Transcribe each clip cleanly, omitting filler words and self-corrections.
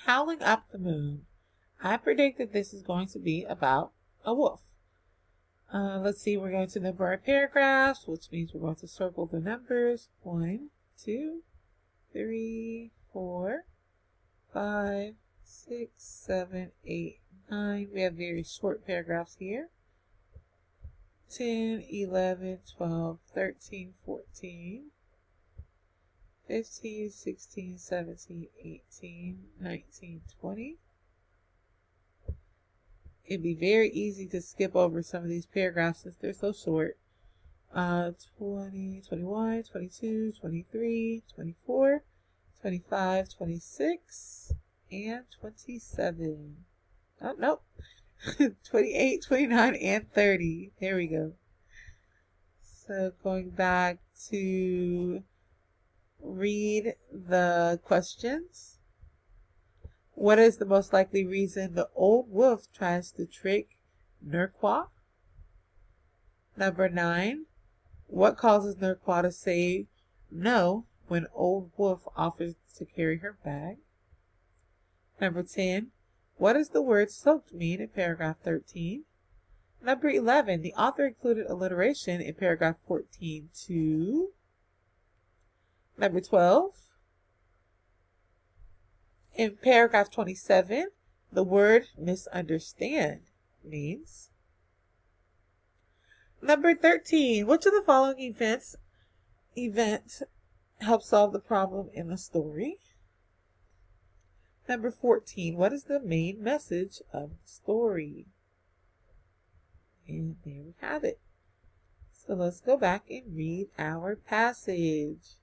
Howling Up the Moon. I predict that this is going to be about a wolf. Let's see, we're going to number our paragraphs, which means we're going to circle the numbers. 1, 2, 3, 4, 5, 6, 7, 8, 9. We have very short paragraphs here. 10, 11, 12, 13, 14, 15, 16, 17, 18, 19, 20. It'd be very easy to skip over some of these paragraphs since they're so short. 20, 21, 22, 23, 24, 25, 26, and 27. Oh, nope. 28, 29, and 30. There we go. So going back to read the questions. What is the most likely reason the old wolf tries to trick Nurqua? Number 9. What causes Nurqua to say no when old wolf offers to carry her bag? Number 10. What does the word soaked mean in paragraph 13? Number 11. The author included alliteration in paragraph 14 to... Number 12. In paragraph 27, the word misunderstand means. Number 13. Which of the following event helps solve the problem in the story? Number 14. What is the main message of the story? And there we have it. So let's go back and read our passage.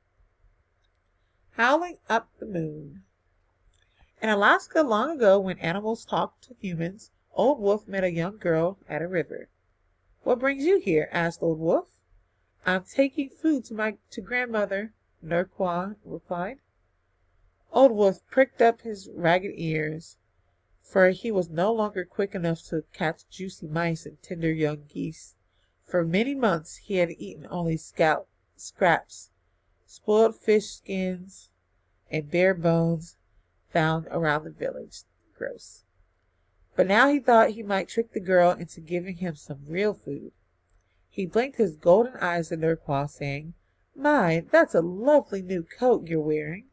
Howling Up the Moon. In Alaska long ago, when animals talked to humans, Old Wolf met a young girl at a river. What brings you here? Asked Old Wolf. I'm taking food to grandmother, Nurqua replied. Old Wolf pricked up his ragged ears, for he was no longer quick enough to catch juicy mice and tender young geese. For many months he had eaten only scraps, spoiled fish skins, and bare bones found around the village. Gross. But now he thought he might trick the girl into giving him some real food. He blinked his golden eyes at Nurqua, saying, My, that's a lovely new coat you're wearing.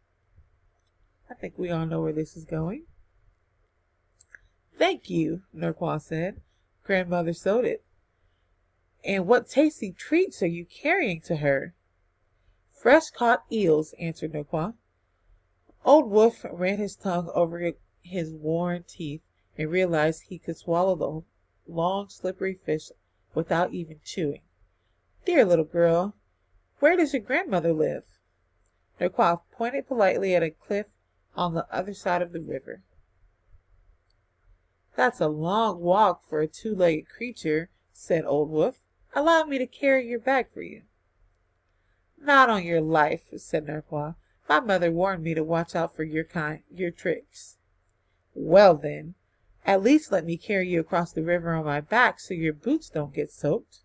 I think we all know where this is going. Thank you, Nurqua said. Grandmother sewed it. And what tasty treats are you carrying to her? Fresh caught eels, answered Nurqua. Old Wolf ran his tongue over his worn teeth and realized he could swallow the long, slippery fish without even chewing. Dear little girl, where does your grandmother live? Nurqua pointed politely at a cliff on the other side of the river. That's a long walk for a two-legged creature, said Old Wolf. Allow me to carry your bag for you. Not on your life, said Nurqua. My mother warned me to watch out for your tricks. Well then, at least let me carry you across the river on my back so your boots don't get soaked.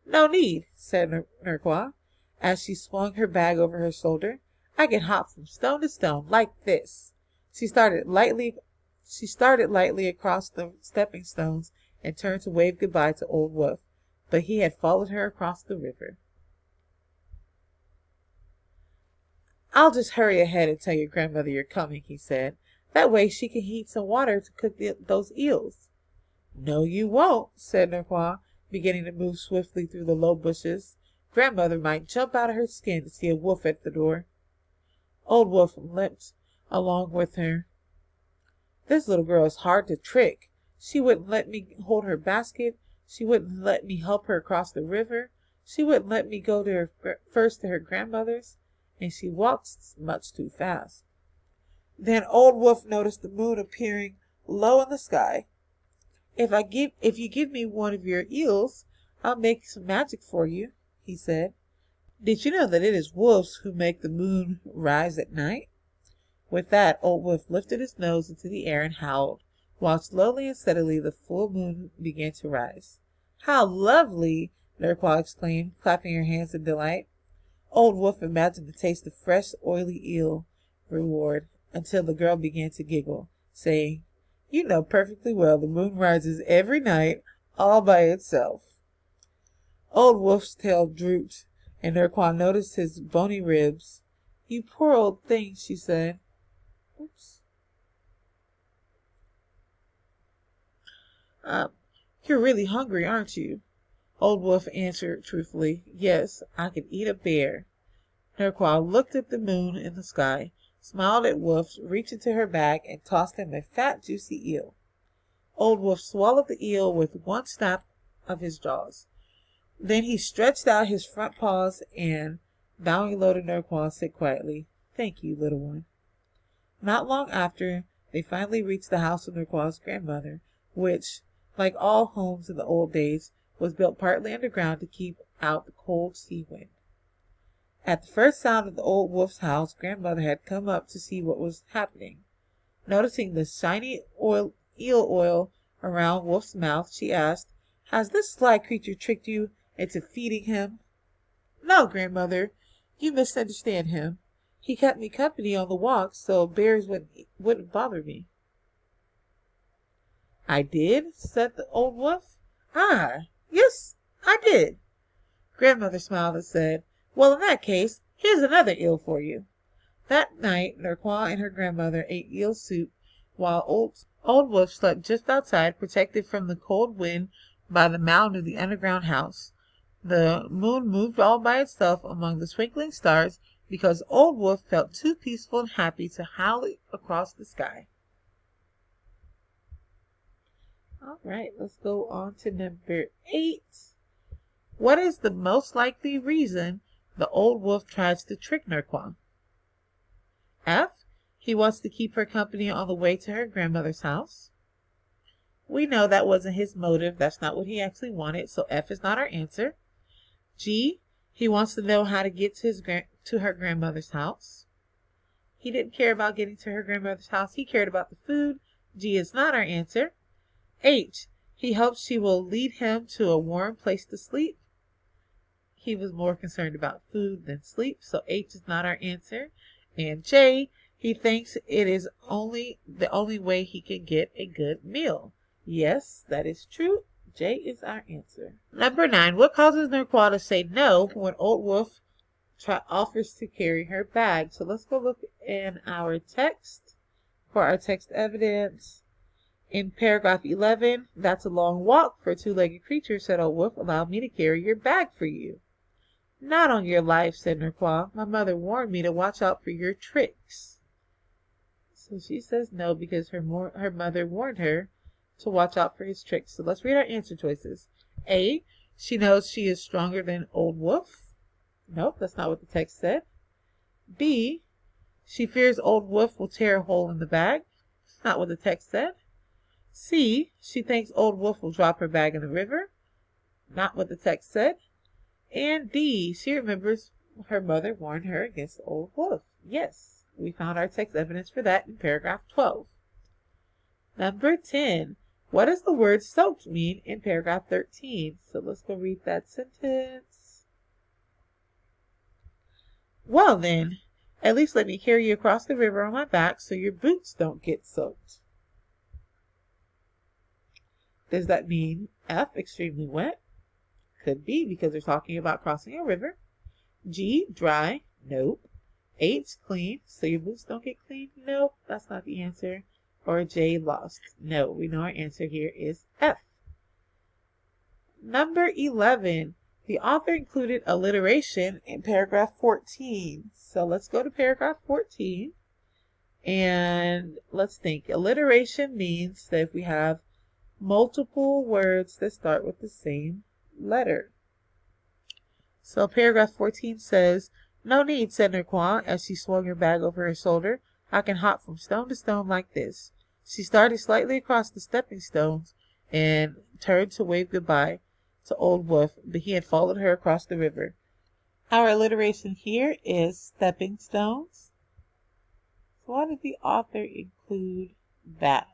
No need, said Nurqua, as she swung her bag over her shoulder. I can hop from stone to stone like this. She started lightly across the stepping stones and turned to wave goodbye to Old Wolf, but he had followed her across the river. I'll just hurry ahead and tell your grandmother you're coming, he said. That way she can heat some water to cook those eels. No, you won't, said Nurqua, beginning to move swiftly through the low bushes. Grandmother might jump out of her skin to see a wolf at the door. Old Wolf limped along with her. This little girl is hard to trick. She wouldn't let me hold her basket. She wouldn't let me help her across the river. She wouldn't let me go to first to her grandmother's. And she walks much too fast. Then Old Wolf noticed the moon appearing low in the sky. If you give me one of your eels, I'll make some magic for you, he said. Did you know that it is wolves who make the moon rise at night? With that, Old Wolf lifted his nose into the air and howled, while slowly and steadily the full moon began to rise. How lovely! Nurqua exclaimed, clapping her hands in delight. Old Wolf imagined the taste of fresh, oily eel reward until the girl began to giggle. saying, "You know perfectly well the moon rises every night all by itself." Old Wolf's tail drooped, and Nurqua noticed his bony ribs. "You poor old thing," she said. Oops. You're really hungry, aren't you?" Old Wolf answered truthfully, "Yes, I could eat a bear." Nurqua looked at the moon in the sky, smiled at Wolf, reached into her bag, and tossed him a fat, juicy eel. Old Wolf swallowed the eel with one snap of his jaws. Then he stretched out his front paws and, bowing low to Nurqua, said quietly, "Thank you, little one." Not long after, they finally reached the house of Nurqua's grandmother, which, like all homes in the old days, was built partly underground to keep out the cold sea wind. At the first sound of the old wolf's house, grandmother had come up to see what was happening. Noticing the shiny eel oil around Wolf's mouth, she asked, "Has this sly creature tricked you into feeding him?" "No, grandmother, you misunderstand him. He kept me company on the walk so bears wouldn't bother me." "I did?" said the old wolf. "Ah, yes, I did." Grandmother smiled and said, "Well, in that case, here's another eel for you." That night, Nurqua and her grandmother ate eel soup, while old Wolf slept just outside, protected from the cold wind by the mound of the underground house. The moon moved all by itself among the twinkling stars because Old Wolf felt too peaceful and happy to howl across the sky. All right, let's go on to number 8. What is the most likely reason the old wolf tries to trick Nurqua? F. He wants to keep her company on the way to her grandmother's house. We know that wasn't his motive. That's not what he actually wanted, so F is not our answer. G. He wants to know how to get to her grandmother's house. He didn't care about getting to her grandmother's house. He cared about the food. G is not our answer. H. He hopes she will lead him to a warm place to sleep. He was more concerned about food than sleep, so H is not our answer. And J. He thinks it is the only way he can get a good meal. Yes, that is true. J is our answer. Number 9. What causes Nurqua to say no when Old Wolf offers to carry her bag? So let's go look in our text for our text evidence. In paragraph 11, "That's a long walk for a two-legged creature," said Old Wolf. "Allow me to carry your bag for you." "Not on your life," said Nurqua. "My mother warned me to watch out for your tricks." So she says no because her mother warned her to watch out for his tricks. So let's read our answer choices. A. She knows she is stronger than Old Wolf. Nope, that's not what the text said. B. She fears Old Wolf will tear a hole in the bag. Not what the text said. C. She thinks Old Wolf will drop her bag in the river. Not what the text said. And D. She remembers her mother warned her against Old Wolf. Yes, we found our text evidence for that in paragraph 12. Number 10. What does the word soaked mean in paragraph 13? So let's go read that sentence. "Well then, at least let me carry you across the river on my back so your boots don't get soaked." Does that mean F, extremely wet? Could be because they're talking about crossing a river. G, dry? Nope. H, clean, so your boots don't get clean? Nope, that's not the answer. Or J, lost? No, we know our answer here is F. Number 11. The author included alliteration in paragraph 14. So let's go to paragraph 14. And let's think. Alliteration means that if we have multiple words that start with the same letter. So paragraph 14 says, "No need," said Nurqua as she swung her bag over her shoulder. "I can hop from stone to stone like this." She started slightly across the stepping stones and turned to wave goodbye to Old Wolf, but he had followed her across the river. Our alliteration here is stepping stones. So why did the author include that?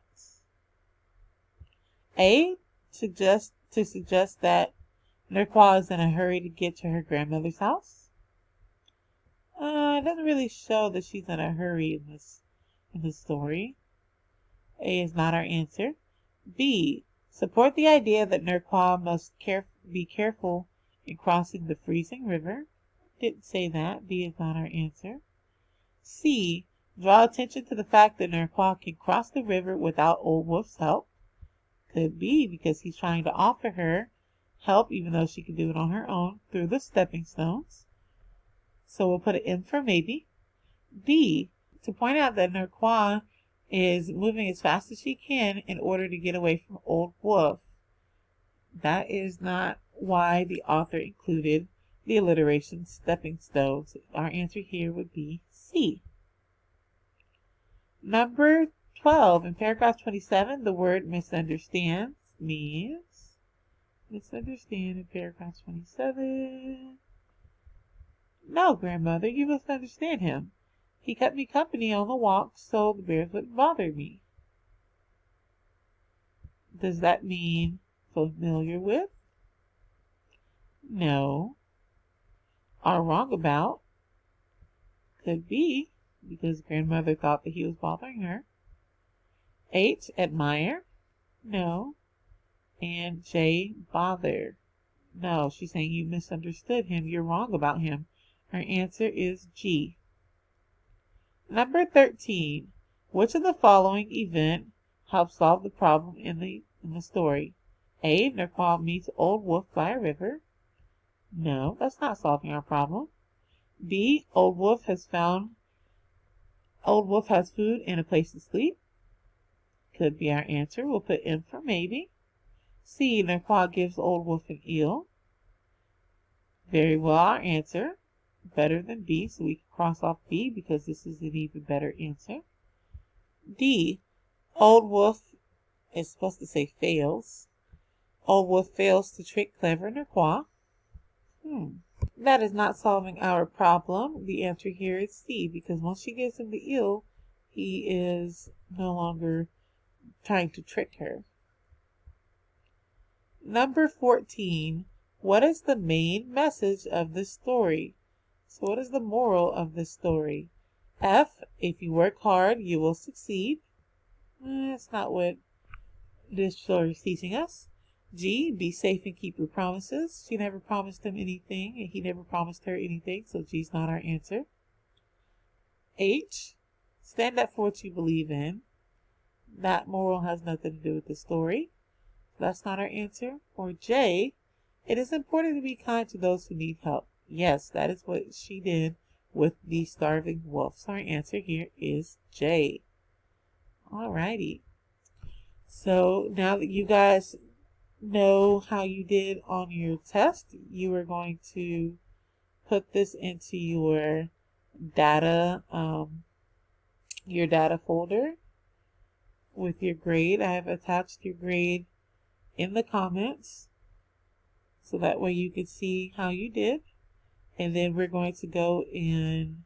A, to suggest that Nurqua is in a hurry to get to her grandmother's house. It doesn't really show that she's in a hurry in this story. A is not our answer. B, support the idea that Nurqua must be careful in crossing the freezing river. Didn't say that. B is not our answer. C, draw attention to the fact that Nurqua can cross the river without Old Wolf's help. Could be because he's trying to offer her help even though she can do it on her own through the stepping stones. So we'll put an M for maybe. D, to point out that Nurqua is moving as fast as she can in order to get away from Old Wolf. That is not why the author included the alliteration stepping stones. Our answer here would be C. Number 12, in paragraph 27, the word misunderstands means misunderstand in paragraph 27. No, grandmother, you must understand him. He kept me company on the walk so the bears wouldn't bother me. Does that mean familiar with? No. Are wrong about? Could be, because grandmother thought that he was bothering her. H, admire? No. And J, bother? No, she's saying you misunderstood him. You're wrong about him. Her answer is G. Number 13. Which of the following event helps solve the problem in the story? A, Nurqua meets Old Wolf by a river. No, that's not solving our problem. B, Old Wolf has food and a place to sleep. Could be our answer. We'll put M for maybe. C, Nurqua gives Old Wolf an eel. Very well, our answer. Better than B, so we can cross off B because this is an even better answer. D, Old Wolf is supposed to say fails. Old Wolf fails to trick clever Nurqua. That is not solving our problem. The answer here is C, because once she gives him the eel, he is no longer trying to trick her. Number 14. What is the main message of this story? So what is the moral of this story? F, if you work hard, you will succeed. That's not what this story is teaching us. G, be safe and keep your promises. She never promised him anything, and he never promised her anything, so G's not our answer. H, stand up for what you believe in. That moral has nothing to do with the story. That's not our answer. Or J, it is important to be kind to those who need help. Yes, that is what she did with the starving wolf. So our answer here is J. Alrighty. So now that you guys know how you did on your test, you are going to put this into your data folder with your grade. I have attached your grade in the comments so that way you can see how you did. And then we're going to go and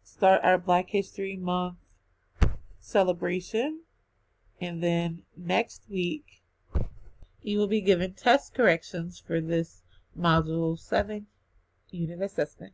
start our Black History Month celebration. And then next week, you will be given test corrections for this Module 7 unit assessment.